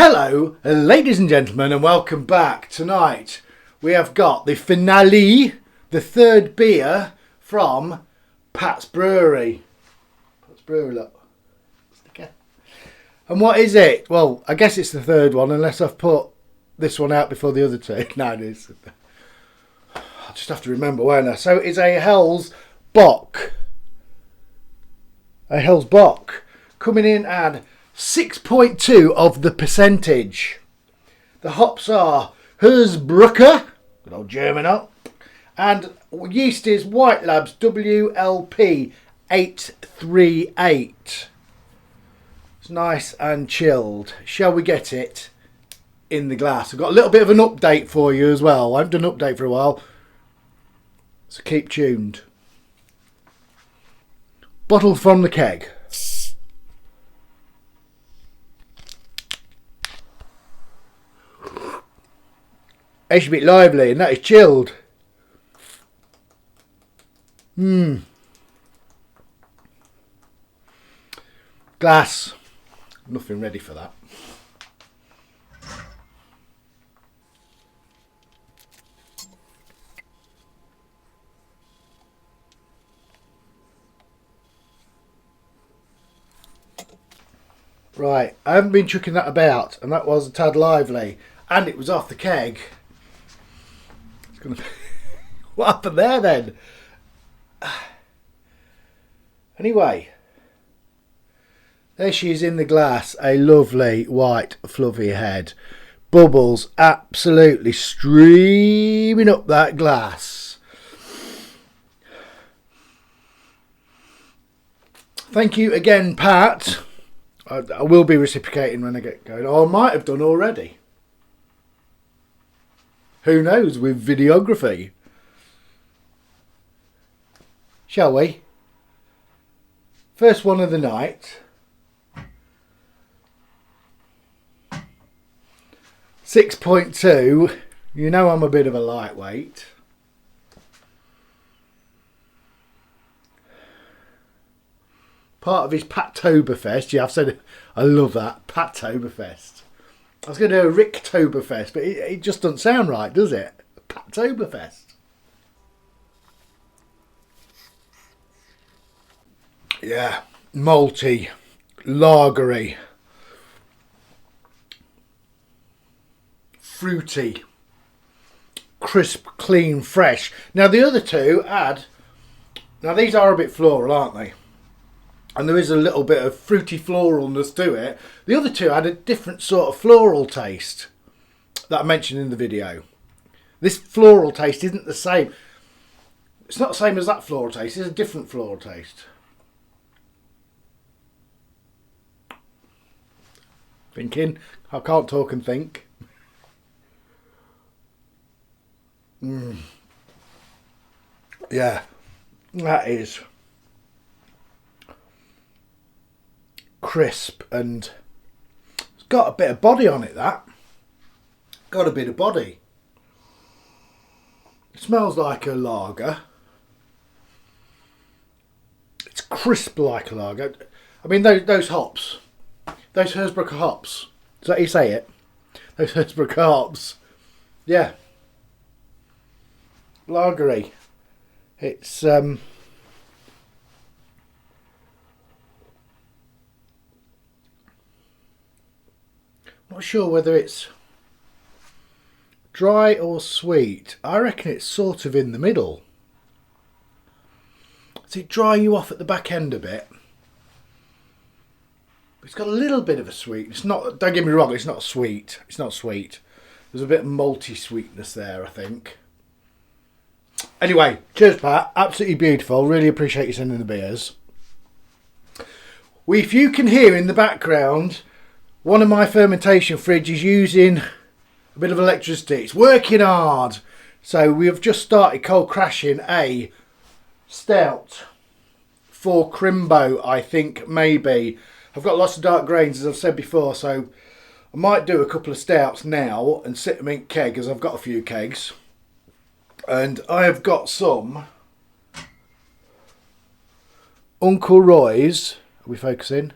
Hello, ladies and gentlemen, and welcome back. Tonight we have got the finale, the third beer from Pats Brewery. Pats Brewery, look. And what is it? Well, I guess it's the third one, unless I've put this one out before the other two. No, it is. I'll just have to remember, won't I? So it's a Hell's Bock. A Hell's Bock. Coming in at 6.2 of the percentage. The hops are Hersbrucker, good old German up, and yeast is White Labs WLP 838. It's nice and chilled. Shall we get it in the glass? I've got a little bit of an update for you as well. I haven't done an update for a while, so keep tuned. Bottle from the keg. It's a bit lively, and that is chilled. Glass. Nothing ready for that. Right, I haven't been chucking that about, and that was a tad lively, and it was off the keg. It's gonna be what happened there then? Anyway, there she is in the glass, a lovely white fluffy head. Bubbles absolutely streaming up that glass. Thank you again, Pat. I will be reciprocating when I get going. Or I might have done already. Who knows with videography? Shall we? First one of the night. 6.2. You know I'm a bit of a lightweight. Part of his Pattoberfest. Yeah, I've said it. I love that. Pattoberfest. I was going to do a Ricktoberfest, but it just doesn't sound right, does it? Pattoberfest. Yeah. Malty. Lagery. Fruity. Crisp, clean, fresh. Now the other two add... Now these are a bit floral, aren't they? And there is a little bit of fruity floralness to it. The other two had a different sort of floral taste that I mentioned in the video. This floral taste isn't the same. It's not the same as that floral taste. It's a different floral taste. Thinking. I can't talk and think. Yeah, that is crisp, and it's got a bit of body on it. That got a bit of body. It smells like a lager. It's crisp like a lager. I mean, those hops, those Hersbrucker hops. Is that how you say it? Those Hersbrucker hops. Yeah. Lagery. It's not sure whether it's dry or sweet. I reckon it's sort of in the middle. Does it dry you off at the back end a bit? It's got a little bit of a sweet. It's not. Don't get me wrong. It's not sweet. It's not sweet. There's a bit of malty sweetness there, I think. Anyway, cheers, Pat. Absolutely beautiful. Really appreciate you sending the beers. If you can hear in the background, one of my fermentation fridge is using a bit of electricity. It's working hard. So we have just started cold crashing a stout for Crimbo, I think, maybe. I've got lots of dark grains, as I've said before, so I might do a couple of stouts now and sit them in keg, as I've got a few kegs. And I have got some Uncle Roy's. Are we focusing?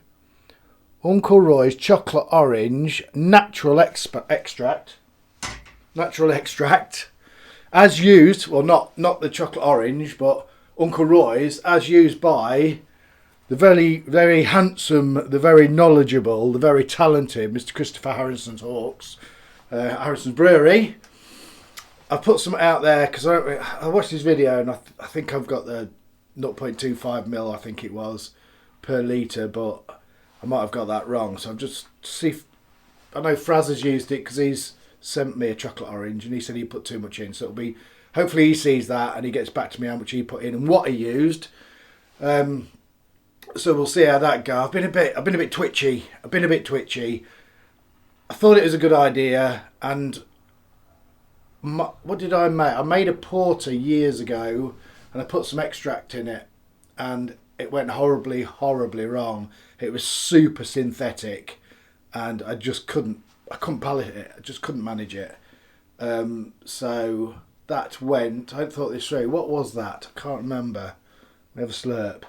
Uncle Roy's chocolate orange natural extract. Natural extract. As used, well, not the chocolate orange, but Uncle Roy's, as used by the very, very handsome, the very knowledgeable, the very talented Mr. Christopher Harrison's Harrison's Brewery. I've put some out there because I watched this video and I think I've got the 0.25 I think it was, per litre, but I might have got that wrong. So I'm just see if, I know Fraz has used it because he's sent me a chocolate orange and he said he put too much in. So it'll be, hopefully he sees that and he gets back to me how much he put in and what he used. So we'll see how that goes. I've been a bit twitchy. I thought it was a good idea, and what did I make? I made a porter years ago and I put some extract in it and it went horribly wrong. It was super synthetic and I couldn't palate it. I just couldn't manage it. So that went, I thought this through. What was that? I can't remember. We have a slurp.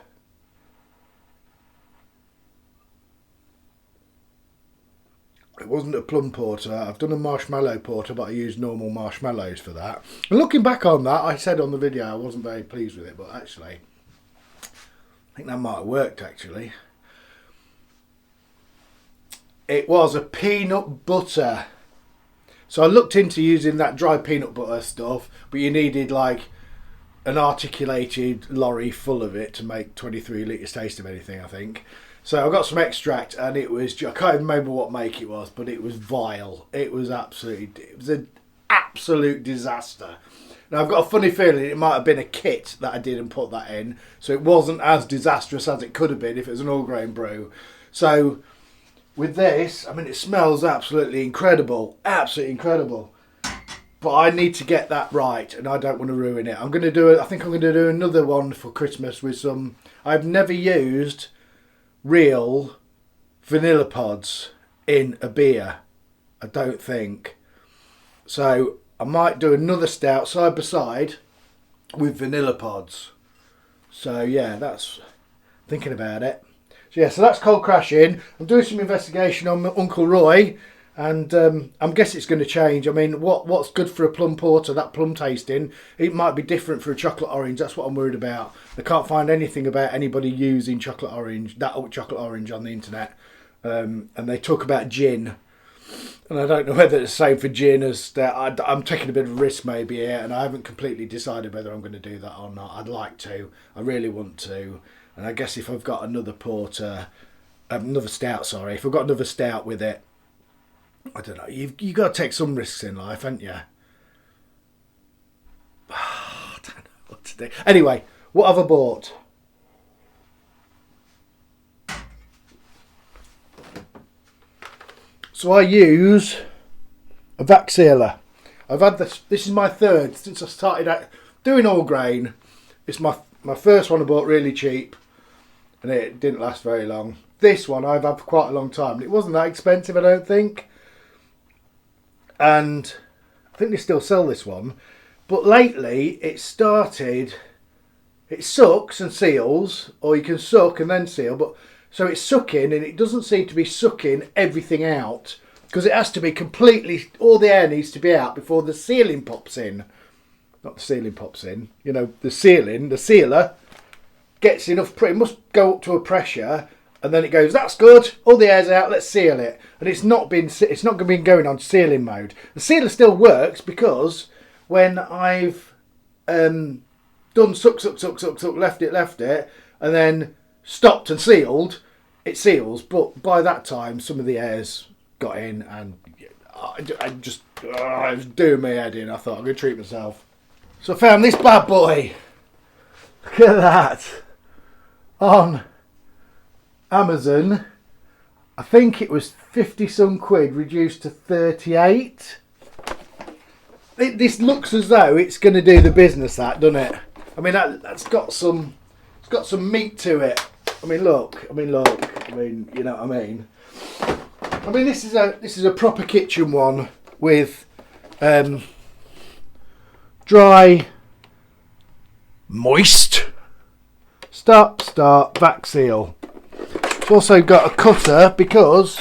It wasn't a plum porter. I've done a marshmallow porter, but I used normal marshmallows for that. And looking back on that, I said on the video I wasn't very pleased with it, but actually, I think that might have worked, actually. It was a peanut butter. So I looked into using that dry peanut butter stuff, but you needed like an articulated lorry full of it to make 23 litres taste of anything, I think. So I got some extract and it was, I can't even remember what make it was, but it was vile. It was an absolute disaster. Now I've got a funny feeling it might have been a kit that I didn't put that in. So it wasn't as disastrous as it could have been if it was an all grain brew. So with this, I mean, it smells absolutely incredible. Absolutely incredible. But I need to get that right and I don't want to ruin it. I think I'm going to do another one for Christmas with some, I've never used real vanilla pods in a beer, I don't think. So I might do another stout side by side with vanilla pods. So yeah, that's thinking about it. So yeah, so that's cold crashing. I'm doing some investigation on Uncle Roy, and I'm guessing it's going to change. I mean, what's good for a plum porter, that plum tasting, it might be different for a chocolate orange. That's what I'm worried about. I can't find anything about anybody using chocolate orange on the internet. And they talk about gin. And I don't know whether it's the same for gin as that. I'm taking a bit of a risk maybe here, and I haven't completely decided whether I'm going to do that or not. I'd like to. I really want to. And I guess if I've got another stout, if I've got another stout with it, I don't know. You've got to take some risks in life, haven't you? I don't know what to do. Anyway, what have I bought? So I use a vac sealer. I've had this. This is my third since I started out doing all grain. It's my first one I bought really cheap, and it didn't last very long. This one I've had for quite a long time, and it wasn't that expensive, I don't think. And I think they still sell this one. But lately it sucks and seals, or you can suck and then seal, but so it's sucking and it doesn't seem to be sucking everything out, because it has to be completely, all the air needs to be out before the sealing pops in. Not the sealing pops in, the sealer gets enough, it must go up to a pressure, and then it goes, that's good, all the air's out, let's seal it. And it's not been going on sealing mode. The sealer still works, because when I've done suck, left it, and then stopped and sealed, it seals. But by that time, some of the air's got in, and it was doing my head in. I thought, I'm going to treat myself. So I found this bad boy. Look at that. On Amazon, I think it was 50 some quid reduced to 38. This looks as though it's going to do the business, that, doesn't it? I mean, it's got some meat to it. I mean, look. I mean, you know what I mean. I mean, this is a proper kitchen one with dry, moist, start, vac seal. It's also got a cutter because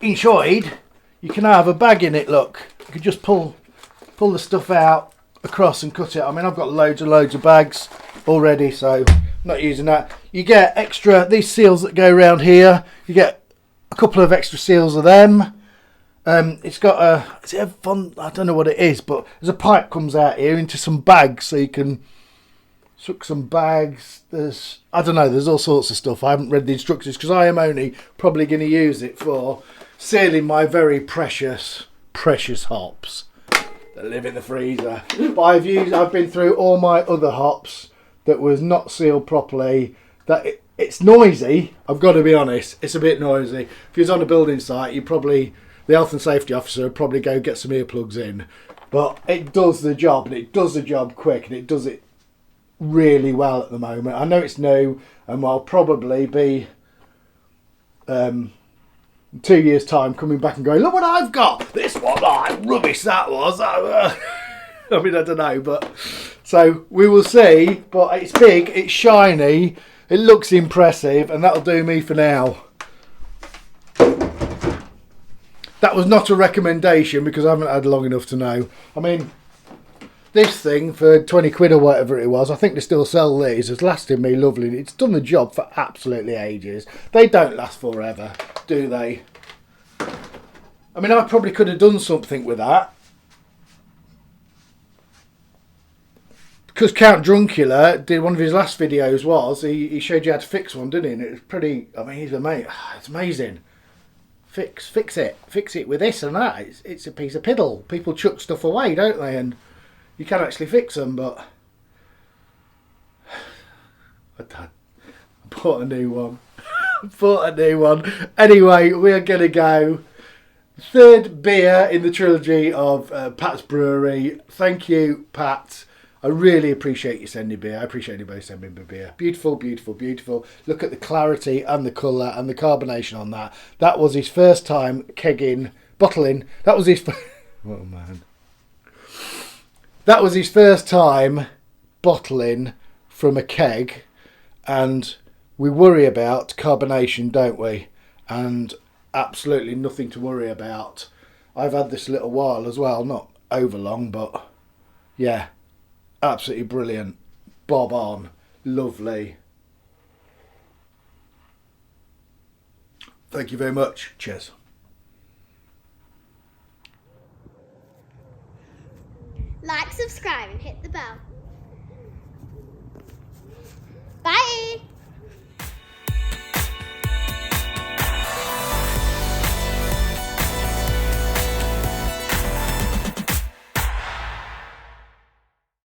inside you can have a bag in it. Look, you can just pull the stuff out across and cut it. I mean, I've got loads of bags already, so I'm not using that. You get extra, these seals that go around here, you get a couple of extra seals of them. It's got I don't know what it is, but there's a pipe comes out here into some bags, so you can suck some bags. I don't know, there's all sorts of stuff. I haven't read the instructions because I am only probably going to use it for sealing my very precious hops that live in the freezer. But I've been through all my other hops that was not sealed properly. It's noisy, I've got to be honest. It's a bit noisy. If you was on a building site, the health and safety officer would probably go get some earplugs in. But it does the job, and it does the job quick, and it does it really well at the moment. I know it's new, and I'll probably be 2 years' time coming back and going, look what I've got. This one, rubbish that was. I mean, I don't know, but so we will see. But it's big, it's shiny, it looks impressive, and that'll do me for now. That was not a recommendation because I haven't had long enough to know. I mean, this thing for 20 quid or whatever it was, I think they still sell these, has lasted me lovely. It's done the job for absolutely ages. They don't last forever, do they? I mean, I probably could have done something with that. Because Count Druncula did one of his last videos he showed you how to fix one, didn't he? And it was pretty, I mean, it's amazing. Fix it with this and that. It's a piece of piddle. People chuck stuff away, don't they? And you can actually fix them, but I bought a new one. Anyway, we are going to go. Third beer in the trilogy of Pats Brewery. Thank you, Pat. I really appreciate you sending beer. I appreciate anybody sending me beer. Beautiful, beautiful, beautiful. Look at the clarity and the colour and the carbonation on that. That was his first time bottling. That was his oh man. That was his first time bottling from a keg, and we worry about carbonation, don't we? And absolutely nothing to worry about. I've had this a little while as well, not over long, but yeah. Absolutely brilliant. Bob on. Lovely. Thank you very much. Cheers. Like, subscribe and hit the bell.